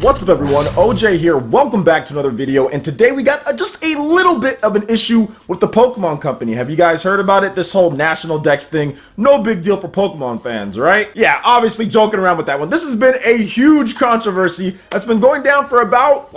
What's up everyone, OJ here, welcome back to another video, and today we got just a little bit of an issue with the Pokemon Company. Have you guys heard about it? This whole National Dex thing, no big deal for Pokemon fans, right? Yeah, obviously joking around with that one. This has been a huge controversy that's been going down for about,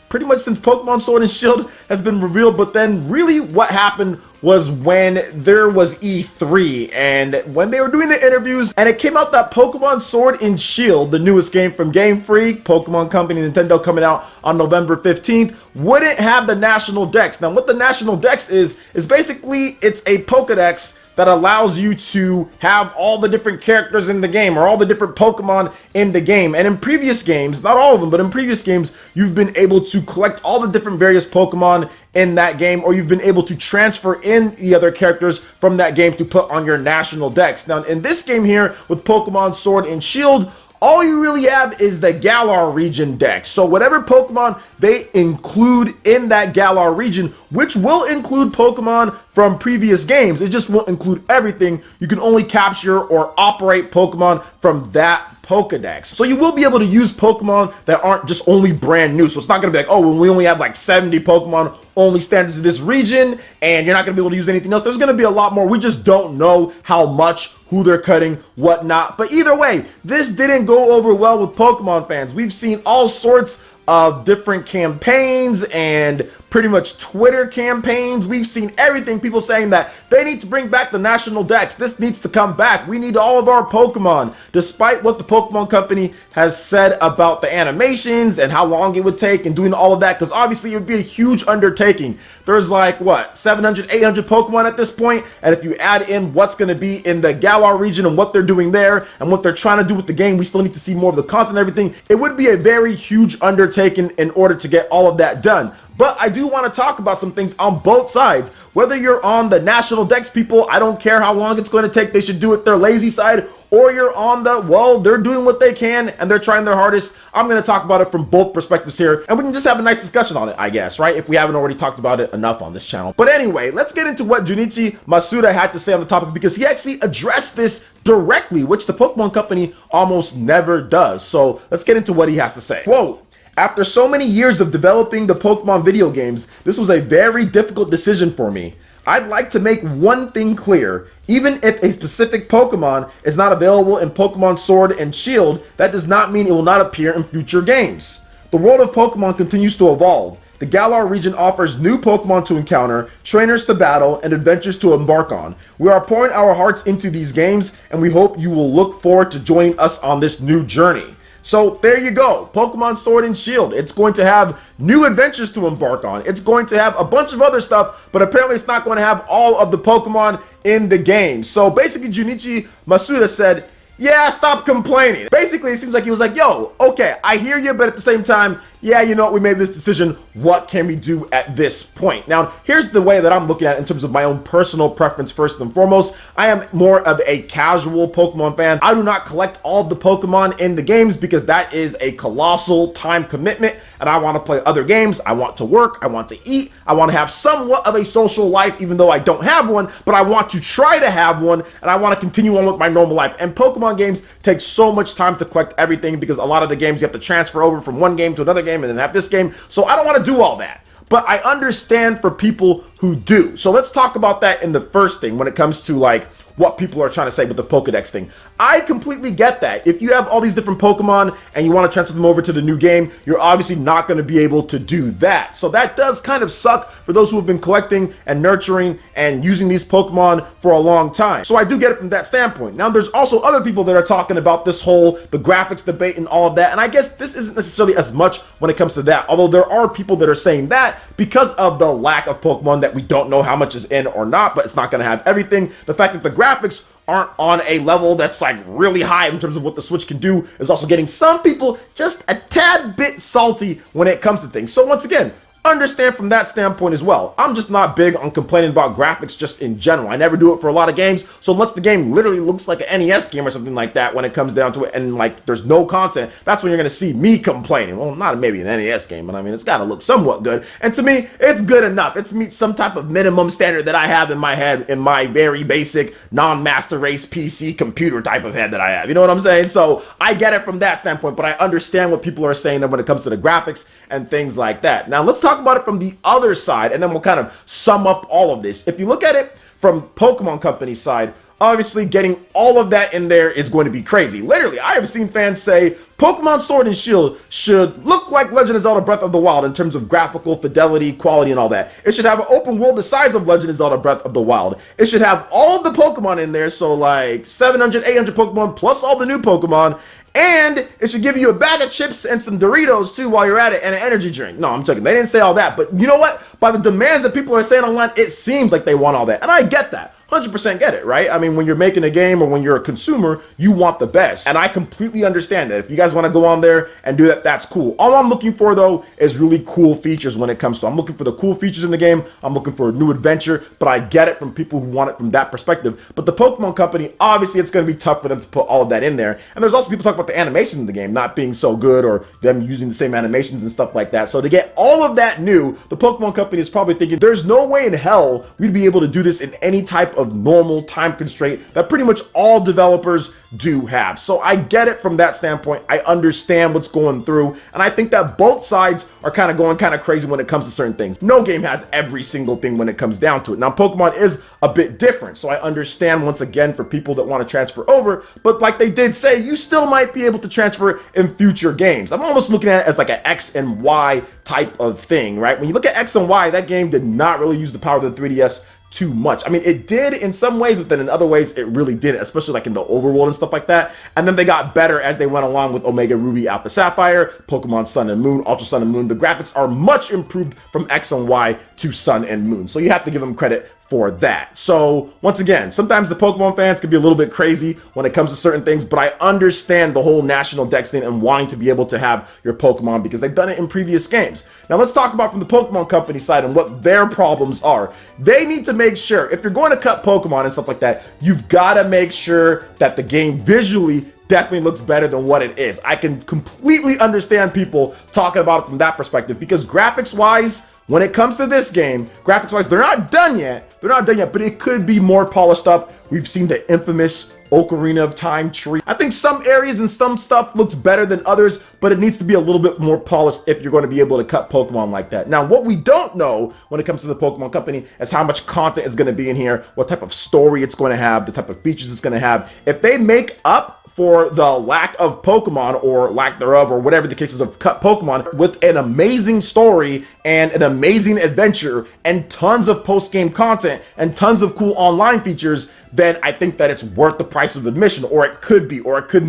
pretty much since Pokemon Sword and Shield has been revealed, but then really what happened was when there was E3 and when they were doing the interviews and it came out that Pokemon Sword and Shield, the newest game from GameFreak, Pokemon Company, Nintendo, coming out on November 15th, wouldn't have the National Dex. Now what the National Dex is basically it's a Pokedex that allows you to have all the different characters in the game or all the different Pokemon in the game. And in previous games, not all of them, but in previous games, you've been able to collect all the different various Pokemon in that game, or you've been able to transfer in the other characters from that game to put on your National Dex. Now, in this game here with Pokemon Sword and Shield, all you really have is the Galar region dex. So whatever Pokemon they include in that Galar region, which will include Pokemon from previous games, it just won't include everything. You can only capture or operate Pokemon from that Pokedex. So you will be able to use Pokemon that aren't just only brand new. So it's not going to be like, oh, well, we only have like 70 Pokemon only standard to this region, and you're not going to be able to use anything else. There's going to be a lot more. We just don't know how much, who they're cutting, whatnot. But either way, this didn't go over well with Pokemon fans. We've seen all sorts of different campaigns and pretty much Twitter campaigns. We've seen everything, people saying that they need to bring back the National Dex. This needs to come back. We need all of our Pokemon, despite what the Pokemon Company has said about the animations and how long it would take and doing all of that, because obviously it would be a huge undertaking. There's like, what, 700, 800 Pokemon at this point, and if you add in what's going to be in the Galar region and what they're doing there and what they're trying to do with the game, we still need to see more of the content and everything. It would be a very huge undertaking in order to get all of that done. But I do want to talk about some things on both sides. Whether you're on the National Dex people, I don't care how long it's going to take, they should do it their lazy side, or you're on the, well, they're doing what they can and they're trying their hardest. I'm going to talk about it from both perspectives here, and we can just have a nice discussion on it, I guess, right? If we haven't already talked about it enough on this channel. But anyway, let's get into what Junichi Masuda had to say on the topic, because he actually addressed this directly, which the Pokemon Company almost never does. So let's get into what he has to say. Quote, "After so many years of developing the Pokemon video games, this was a very difficult decision for me. I'd like to make one thing clear. Even if a specific Pokemon is not available in Pokemon Sword and Shield, that does not mean it will not appear in future games. The world of Pokemon continues to evolve. The Galar region offers new Pokemon to encounter, trainers to battle, and adventures to embark on. We are pouring our hearts into these games, and we hope you will look forward to joining us on this new journey." So there you go, Pokemon Sword and Shield. It's going to have new adventures to embark on. It's going to have a bunch of other stuff, but apparently it's not going to have all of the Pokemon in the game. So basically Junichi Masuda said, yeah, stop complaining. Basically, it seems like he was like, yo, okay, I hear you, but at the same time, yeah, you know what, we made this decision. What can we do at this point? Now, here's the way that I'm looking at it in terms of my own personal preference first and foremost. I am more of a casual Pokemon fan. I do not collect all of the Pokemon in the games because that is a colossal time commitment, and I want to play other games. I want to work. I want to eat. I want to have somewhat of a social life, even though I don't have one, but I want to try to have one, and I want to continue on with my normal life. And Pokemon games take so much time to collect everything because a lot of the games you have to transfer over from one game to another game and then have this game. So I don't want to do all that. But I understand for people who do. So let's talk about that in the first thing when it comes to like what people are trying to say with the Pokedex thing. I completely get that. If you have all these different Pokemon and you want to transfer them over to the new game, you're obviously not going to be able to do that. So that does kind of suck for those who have been collecting and nurturing and using these Pokemon for a long time. So I do get it from that standpoint. Now there's also other people that are talking about this whole, the graphics debate and all of that. And I guess this isn't necessarily as much when it comes to that. Although there are people that are saying that because of the lack of Pokemon that we don't know how much is in or not, but it's not going to have everything. The fact that the graphics aren't on a level that's like really high in terms of what the Switch can do is also getting some people just a tad bit salty when it comes to things. So once again, understand from that standpoint as well. I'm just not big on complaining about graphics just in general. I never do it for a lot of games, so unless the game literally looks like an NES game or something like that when it comes down to it, and like there's no content, that's when you're going to see me complaining. Well, not maybe an NES game, but I mean, it's got to look somewhat good, and to me, it's good enough. It's meets some type of minimum standard that I have in my head, in my very basic non-master race PC computer type of head that I have. You know what I'm saying? So I get it from that standpoint, but I understand what people are saying when it comes to the graphics and things like that. Now let's talk about it from the other side, and then we'll kind of sum up all of this. If you look at it from Pokemon Company's side, obviously getting all of that in there is going to be crazy. Literally, I have seen fans say Pokemon Sword and Shield should look like Legend of Zelda Breath of the Wild in terms of graphical fidelity, quality, and all that. It should have an open world the size of Legend of Zelda Breath of the Wild. It should have all of the Pokemon in there, so like 700, 800 Pokemon plus all the new Pokemon. And it should give you a bag of chips and some Doritos too while you're at it, and an energy drink. No, I'm joking. They didn't say all that. But you know what? By the demands that people are saying online, it seems like they want all that. And I get that. 100% get it, right? I mean, when you're making a game or when you're a consumer, you want the best. And I completely understand that. If you guys want to go on there and do that, that's cool. All I'm looking for, though, is really cool features when it comes to. I'm looking for the cool features in the game. I'm looking for a new adventure, but I get it from people who want it from that perspective. But the Pokemon Company, obviously, it's going to be tough for them to put all of that in there. And there's also people talking about the animations in the game not being so good, or them using the same animations and stuff like that. So to get all of that new, the Pokemon Company is probably thinking, there's no way in hell we'd be able to do this in any type of normal time constraint that pretty much all developers do have. So I get it from that standpoint. I understand what's going through, and I think that both sides are kind of going kind of crazy when it comes to certain things. No game has every single thing when it comes down to it. Now, Pokemon is a bit different, so I understand once again for people that want to transfer over, but like they did say, you still might be able to transfer in future games. I'm almost looking at it as like an X and Y type of thing, right? When you look at X and Y, that game did not really use the power of the 3DS too much. I mean, it did in some ways, but then in other ways, it really didn't, especially like in the overworld and stuff like that. And then they got better as they went along with Omega Ruby, Alpha Sapphire, Pokemon Sun and Moon, Ultra Sun and Moon. The graphics are much improved from X and Y to Sun and Moon. So you have to give them credit for that. So once again, sometimes the Pokemon fans can be a little bit crazy when it comes to certain things, but I understand the whole National Dex thing and wanting to be able to have your Pokemon because they've done it in previous games. Now let's talk about from the Pokemon Company side and what their problems are. They need to make sure, if you're going to cut Pokemon and stuff like that, you've got to make sure that the game visually definitely looks better than what it is. I can completely understand people talking about it from that perspective because graphics-wise, when it comes to this game, graphics-wise, they're not done yet. They're not done yet, but it could be more polished up. We've seen the infamous Ocarina of Time tree. I think some areas and some stuff looks better than others, but it needs to be a little bit more polished if you're going to be able to cut Pokemon like that. Now, what we don't know when it comes to the Pokemon Company is how much content is going to be in here, what type of story it's going to have, the type of features it's going to have. If they make up for the lack of Pokemon or lack thereof or whatever the case is of cut Pokemon with an amazing story and an amazing adventure and tons of post-game content and tons of cool online features, then I think that it's worth the price of admission, or it could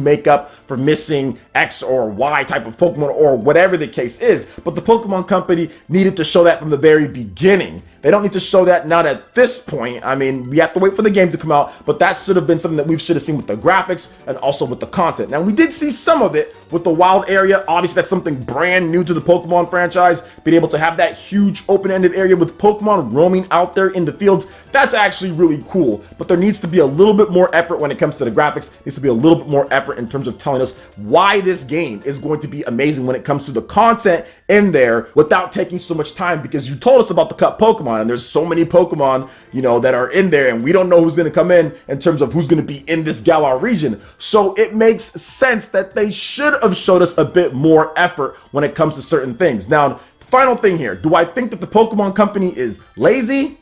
make up for missing X or Y type of Pokemon or whatever the case is. But the Pokemon Company needed to show that from the very beginning. They don't need to show that not at this point. I mean, we have to wait for the game to come out, but that should have been something that we should have seen with the graphics and also with the content. Now, we did see some of it with the wild area. Obviously, that's something brand new to the Pokemon franchise. Being able to have that huge open-ended area with Pokemon roaming out there in the fields, that's actually really cool. But there needs to be a little bit more effort when it comes to the graphics. There needs to be a little bit more effort in terms of telling us why this game is going to be amazing when it comes to the content in there without taking so much time, because you told us about the cut Pokemon and there's so many Pokemon, you know, that are in there and we don't know who's going to come in terms of who's going to be in this Galar region. So it makes sense that they should have showed us a bit more effort when it comes to certain things. Now, final thing here, do I think that the Pokemon Company is lazy?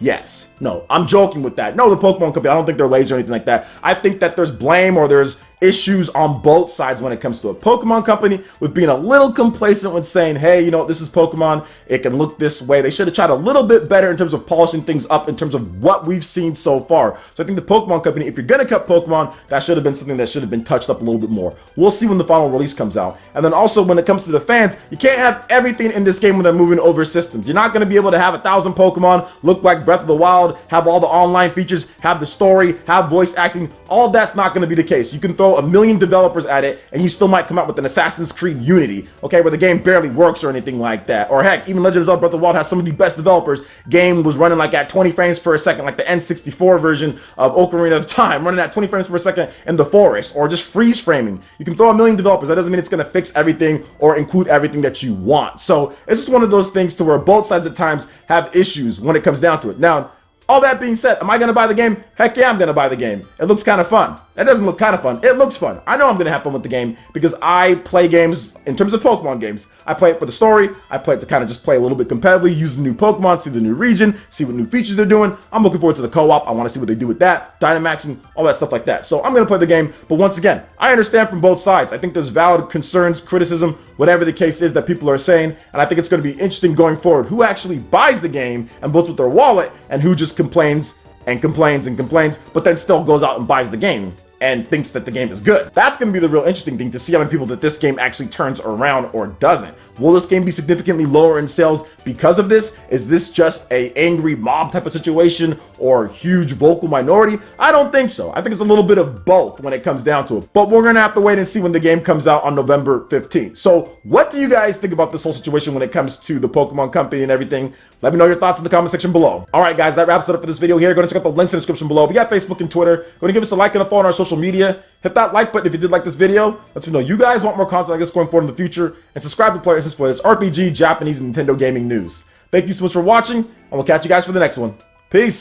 Yes. No, I'm joking with that. No, the Pokemon Company, I don't think they're lazy or anything like that. I think that there's blame or there's issues on both sides when it comes to a Pokemon Company with being a little complacent with saying, hey, you know, this is Pokemon, it can look this way. They should have tried a little bit better in terms of polishing things up in terms of what we've seen so far. So I think the Pokemon Company, if you're going to cut Pokemon, that should have been something that should have been touched up a little bit more. We'll see when the final release comes out. And then also when it comes to the fans, you can't have everything in this game when they're moving over systems. You're not going to be able to have 1,000 Pokemon look like Breath of the Wild, have all the online features, have the story, have voice acting. All that's not going to be the case. You can throw throw a million developers at it, and you still might come out with an Assassin's Creed Unity, okay, where the game barely works or anything like that. Or heck, even Legend of Zelda Breath of the Wild has some of the best developers. Game was running like at 20 frames per second, like the N64 version of Ocarina of Time, running at 20 frames per second in the forest, or just freeze framing. You can throw a million developers. That doesn't mean it's going to fix everything or include everything that you want. So it's just one of those things to where both sides at times have issues when it comes down to it. Now, all that being said, am I going to buy the game? Heck yeah, I'm going to buy the game. It looks kind of fun. It doesn't look kind of fun. It looks fun. I know I'm going to have fun with the game because I play games, in terms of Pokemon games, I play it for the story. I play it to kind of just play a little bit competitively, use the new Pokemon, see the new region, see what new features they're doing. I'm looking forward to the co-op. I want to see what they do with that, Dynamaxing, all that stuff like that. So I'm going to play the game. But once again, I understand from both sides. I think there's valid concerns, criticism, whatever the case is that people are saying. And I think it's going to be interesting going forward who actually buys the game and votes with their wallet and who just complains and complains and complains, but then still goes out and buys the game and thinks that the game is good. That's going to be the real interesting thing, to see how many people that this game actually turns around or doesn't. Will this game be significantly lower in sales because of this? Is this just a angry mob type of situation or huge vocal minority? I don't think so. I think it's a little bit of both when it comes down to it. But we're going to have to wait and see when the game comes out on November 15th. So what do you guys think about this whole situation when it comes to the Pokemon Company and everything? Let me know your thoughts in the comment section below. All right, guys, that wraps it up for this video here. Go and check out the links in the description below. We got Facebook and Twitter. Go and give us a like and a follow on our social media. Hit that like button if you did like this video. Let me know you guys want more content like this going forward in the future. And subscribe to PlayerEssence for this RPG, Japanese, and Nintendo gaming news. Thank you so much for watching, and we'll catch you guys for the next one. Peace!